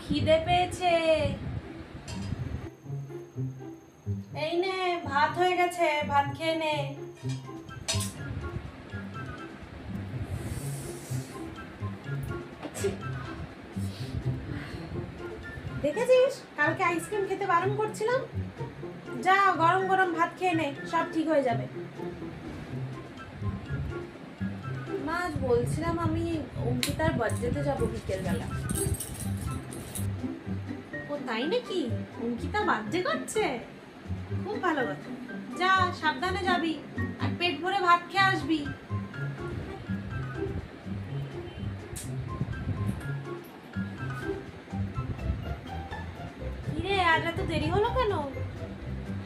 খিদে পেয়েছে। এই নে ভাত হয়ে গেছে, ভাত খেয়ে নে। দেখেছিস কালকে আইসক্রিম খেতে বারণ করছিলাম? যা গরম গরম ভাত খেয়ে নে, সব ঠিক হয়ে যাবে। মা আজ বলছিলাম আমি অঙ্কিতার বার্থডেতে যাবো বিকেলবেলা। ও তাই নাকি? অঙ্কিতা বার্থডে করছে? খুব ভালো কথা। যা সাবধানে যাবি আর পেট ভরে ভাত খেয়ে আসবি। কিরে আজ এত দেরি হলো কেন?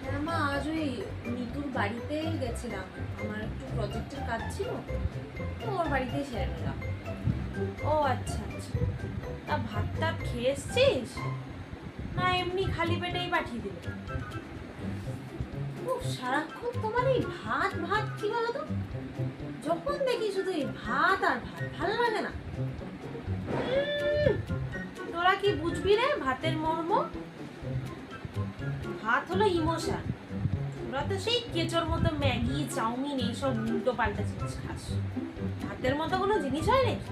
হ্যাঁ মা, আজ ওই নিতুর বাড়িতে গেছিলাম, আমার একটু প্রজেক্টের কাজ ছিল, তো ওর বাড়িতেই সেরে নিলাম। ও আচ্ছা আচ্ছা, তা ভাত টাত খেয়ে এসছিস না এমনি খালি পেটেই পাঠিয়ে দিল? ও সারাক্ষণ তোমার এই ভাত ভাত কি বলতো, যখন দেখি শুধু এই ভাত আর ভাত, ভালো লাগে না। তোরা কি বুঝবি রে ভাতের মর্ম? ভাত হলো ইমোশন। তোরা তো সেই কেচোর মতো ম্যাগি চাউমিন এইসব উল্টো পাল্টা জিনিস খাস। ভাতের মতো কোনো জিনিস হয় নাকি?